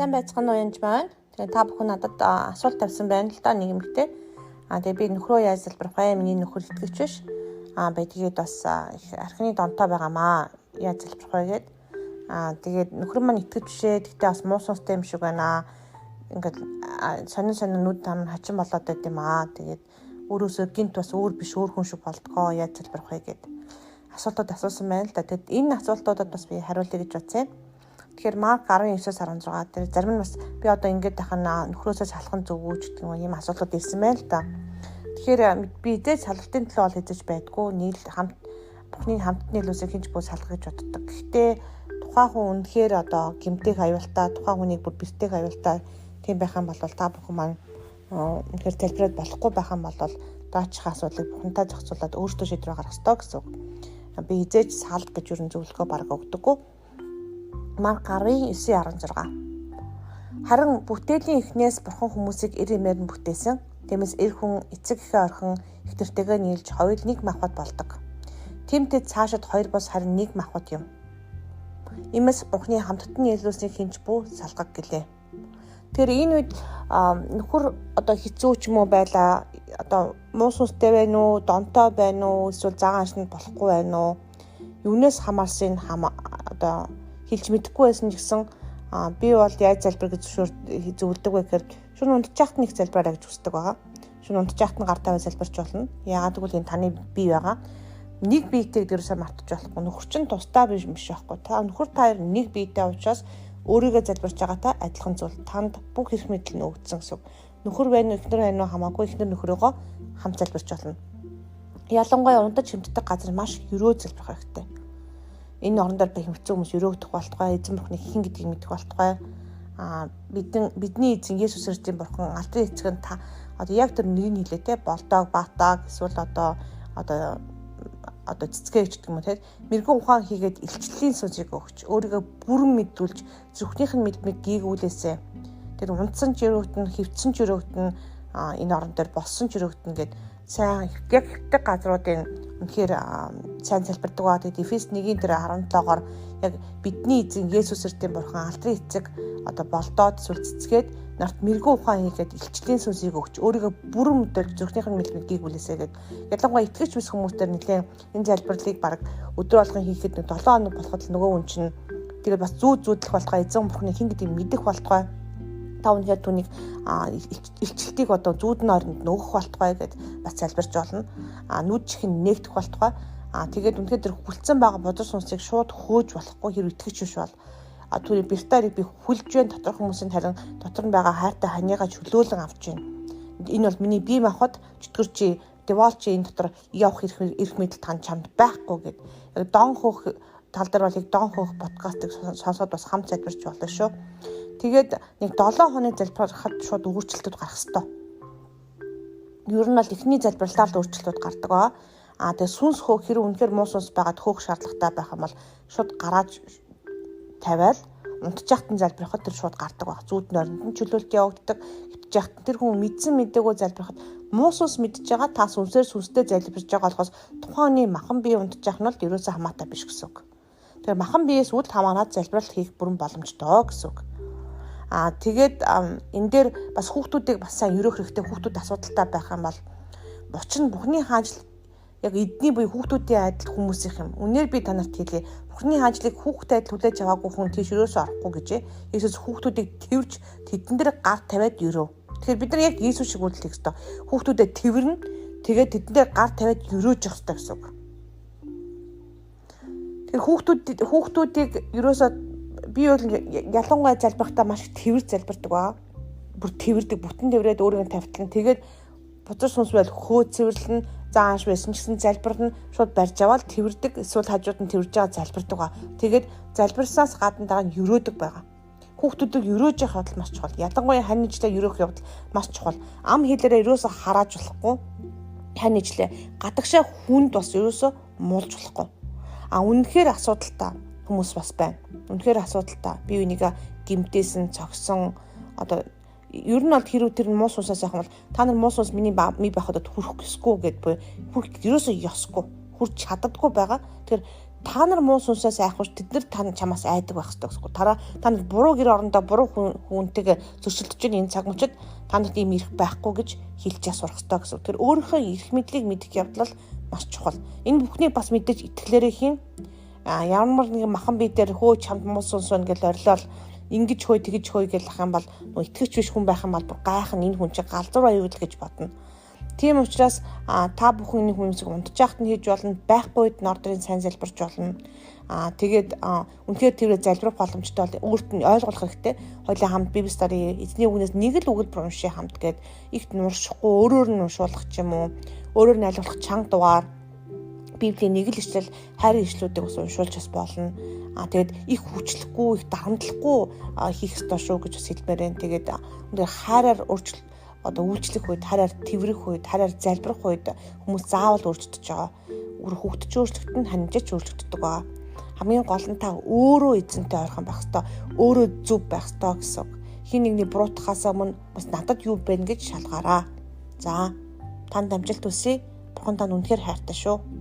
Сайн байцгаана уу янз байна. Тэгээ та бүхэн надад асуулт тавьсан байна л да нэг юмхтэй. Тэгээ би нөхрөө яаж залбирах вэ? Миний нөхөр итгэвч биш. Тэгээд бас их архины донтой байгаамаа. Яаж залбирах вэ гэд. Тэгээд нөхөр маань итгэвч бишээ. Тэгтээ бас муу сонстой юм шиг байна. Ингээд сонин нүд там хачин болоод байт юм аа. Тэгээд өөрөөсөө гинт бас өөр биш өөр хүн шиг болдгоо. Яаж залбирах вэ гэд асуултууд асуусан байна л да. Тэгээд энэ асуултуудад бас би хариулъя гэж бодсон. Тэгэхээр Марк 19:16 дээр зарим нь бас би одоо ингэж тахана нөхрөөсөө салах зөв үү гэдэг юм асуултууд ирсэн байна л да. Тэгэхээр би эзэж салгалтын төлөө бол эзэж байдгүй. Бүхний хамт нийлүүлсээр хинч бүү салгах гэж боддог. Гэхдээ тухайн хүн үнэхээр одоо гэмтэх аюултай, тухайн хүнийг бүр бэртэх аюултай тийм байх юм бол та бүхэн маань үнэхээр залбираад болохгүй байх юм бол доочих асуудлыг бүхэнтэй зохицуулаад өөртөө шийдвэр гаргах ёстой гэсэн үг. Би эзэж сал гэж юу зөвлөгөө бараг өгдөггүй. Марк 19:16. Харин бүтээлийн эхнээс бурхан хүмүүсийг эр эмээр нь бүтээсэн. Тиймээс эр хүн эцэг эхээ орхин их нэртэйгээ нийлж хоёул нэг махбат болдог. Тиймтэй цаашид хоёр бос харин нэг махбат юм. Иймээс бурхны хамттан нийлүүлснийг хинч бүү салгах гэлээ. Тэр энэ үед нөхөр одоо хэцүү ч юм уу байлаа. Одоо муу сүнстэй байна уу, донтой байна уу, эсвэл цагаан ашиг болохгүй байна уу? Юунаас хамаарсыг одоо хэлж мэдэхгүй байсан ч гэсэн би бол яаж залбир гэж зөвлөдөг вэ гэхээр шөнө унтчихт нэг залбираа гэж хүсдэг байгаа. Шөнө унтчихт нь гар тавиа залбирч болно. Яагаад гэвэл энэ таны бие байгаа. Нэг биетэй дээрсээ мартаж болохгүй. Нөхөр чинь тусдаа биш байхгүй. Та нөхөр та нэг биетэй учраас өөрийгөө залбирч байгаатай адилхан зүйл. Танд бүх эрх мэдэл нь өгдсөн гэсэн. Нөхөр байна уу, эхнэр байна уу хамаагүй эхнэр нөхрөөгөө хамт залбирч болно. Ялангуяа унтаж хэмтдэг газар маш өрөө залбирх хэрэгтэй. Энэ орон дээр ба хэмцүү хүмүүс өрөөгдөх болтугай, эзэн бурхны хэн гэдгийг мэдэх болтугай. Бидний эзэн Есүс Христийн бурхан алдрын эцэг нь та одоо яг тэр нэрийг хэлээ те болдог, баатаг эсвэл одоо цэцгээ гэж гэдэг юм те мэрэгэн ухаан хийгээд илчлэлийн сүнсийг өгч өөрийгөө бүрэн мэдрүүлж зүрхнийх нь мэдмэг гийгүүлээсэ тэр унтсан ч өрөөгдөн, хөвцсөн ч өрөөгдөн энэ орон дээр болсон ч өрөөгдөн гэд сайн яг хөвтөг газруудын үнэхээр сайн залбирдаг ба тэгээд Эфес 1:17-оор яг бидний эзэн Есүс Христийн бурхан алдрын эцэг одоо болдоод эсвэл цэцгээд нарт мэрэгэн ухаан хийгээд илчлийн сүнсийг өгч өөрийгөө бүрэн мэдэрч зүрхнийх нь мэдмэгийг үлээсэ гэд ялангуяа итгэж бүс хүмүүстээр нэлээд энэ залбирлыг баг өдөр болгон хийхэд 7 хоног болоход л нөгөө хүн чинь тэгээд бас зүүдлэх болтугай эзэн бурхны хэн гэдгийг мэдэх болтугай та үнэхээр түүнийг илчлэлтийг одоо зүүдэн оронд нөгөх болтугай гэд бас залбирч болно. Нүд чихэн нээгдэх болтугай. Тэгээд үнэхээр тэр хүлцэн байгаа бодор сүнсийг шууд хөөж болохгүй хэрэг итгэж биш бол түүний бертарыг би хүлж байна доторх хүмүүсийн харин дотор нь байгаа хайртай ханигаа чөлөөлөн авч байна. Энэ бол миний бие махбод чөтгөрчи деволчи энэ дотор явах эрх мэдэл чамд байхгүй гэд. Яг дон хөөх тал дээр бол яг дон хөөх подкастыг сонсоод бас хамт залбирч болно шүү. Тэгээд нэг 7 хоног залбирахад шууд өөрчлөлтүүд гарах хэвээр. Ер нь бол эхний залбирлаар л өөрчлөлтүүд гардаг ба. Тэгээд сүнс хөөх хэрэг үнэхээр муу сүнс байгаад хөөх шаардлагатай байх юм бол шууд гарааж тавиал унтчихтан залбирахад тэр шууд гардаг баг. Зүүдний оронд нь чөлөөлт явагддаг. Хөвтчихтан тэр хүн мэдсэн мэдээгөө залбирахад муу сүнс мэдж байгаа та сүнстэй залбирж байгаа болохоос тухайн махан бие унтчих нь бол ерөөсөө хамаатай биш гэсэн үг. Тэгэхээр махан биеэс үл хамааран залбиралт хийх бүрэн боломжтой гэсэн үг. Тэгээд энэ дээр бас хүүхдүүдийг бас сайн өрөөх хэрэгтэй хүүхдүүд асуудалтай байх юм бол буч нь бүхний хаанчлал яг эдний буй хүүхдүүдийн адил хүмүүсийнх юм. Үнээр би танарт хэлье. Бүхний хаанчлалыг хүүхдтэй адил хүлээж аваагүй хүн тийш өрөөсөө орохгүй гэж. Есүс хүүхдүүдийг тэрвж тэдэн дээр гар тавиад өрөө. Тэгэхээр бид нар яг Есүс шиг үйлдэл хийх ёстой. Хүүхдүүдэд тэрвэрнэ. Тэгээд тэдэн дээр гар тавиад өрөөж явах ёстой гэсэн үг. Тэгэхээр хүүхдүүдийг ерөөсөө би бол ялангуяа залбирахтаа маш их тэрвэр залбирдаг ба. Бүр тэрвэрдэг бүтэн тэрврээд өөрийгөө тавьтлан тэгээд бузар сүнс байл хөө цэвэрлэн зааш байсан ч гэсэн залбирна шууд барьж аваад тэрвэрдэг эсвэл хажууд нь тэрвэрж байгаа залбирдаг ба. Тэгээд залбирсаас гадна дараа нь өрөөдөг байгаа. Хүүхдүүдийг өрөөж явах явдал маш чухал. Ялангуяа хань ижлээ өрөөх явдал маш чухал. Ам хэлээрээ ерөөсө харааж болохгүй. Хань ижлээ гадагшаа хүнд бас ерөөсө муулж болохгүй. Үнэхээр асуудалтай хүмүүс бас байна. Үнэхээр асуудалтай. Би үнийгээ гимтээсэн, цогсон одоо ер нь бол хэрүү тэр муу сүнсээс яах юм бол та нар муу сүнс миний байхад хүрэх гэсгүй гэд буй хүрх ерөөсөө ёсгүй. Хүрч чаддаггүй байгаа. Тэгэхээр та нар муу сүнсээс айхгүй тэд нар чамаас айдаг байх хэрэгтэй гэсэн. Та нар буруу гэр орондоо буруу хүнтэйгээ зөрчилдөж байгаа энэ цаг мөчид та нарт ийм ирэх байхгүй гэж хэлж сурах хэрэгтэй гэсэн. Тэр өөрийнхөө эрх мэдлийг мэдэх явдал маш чухал. Энэ бүхнийг бас мэдээж итгэлээрээ хийн. Ямар нэг махан бие дээр хөө чамд муу сүнс байна гэж орилол ингэж хөөе тэгэж хөөе гэж ах юм бол итгэвч биш хүн байх юм бол гайхан энэ хүн чинь галзуу аюул гэж бодно. Тийм учраас та бүхэн энэ хүмүүсийг унтж яахт нь хийж болно, байхгүй үед нордрын сайн залбирч болно. Тэгээд үнэхээр тэрээ залбирах боломжтой бол өөрт нь ойлгох хэрэгтэй. Хоёулаа хамт Библи стори эзний үгнээс нэг л өгүүлбэр уншия хамт гээд ихт нуршихгүй өөрөөр нь уншуулах ч юм уу, өөрөөр нь айлгуулах чанга дугаар Библийн нэг л ишлэл хайрын ишлүүдийг бас уншуулж бас болно. Тэгээд их хүчлэхгүй, их дарамтлахгүй хийх ёстой шүү гэж бас хэлмээр байна. Тэгээд үнээр хайраар үйлчлэх үед, хараар тэврэх үед, хараар залбирах үед хүмүүс заавал өөрчлөгдөж байгаа. Хүүхдч өөрчлөгдөн нь ханжаач өөрчлөгддөг байгаа. Хамгийн гол нь та өөрөө эзэнтэй ойрхон байх ёстой, өөрөө зөв байх ёстой гэсэн. Хин нэгний буруутахаас өмнө бас надад юу байна гэж шалгаараа. За, танд амжилт хүсье. Бурхан танд үнэхээр хайртай шүү.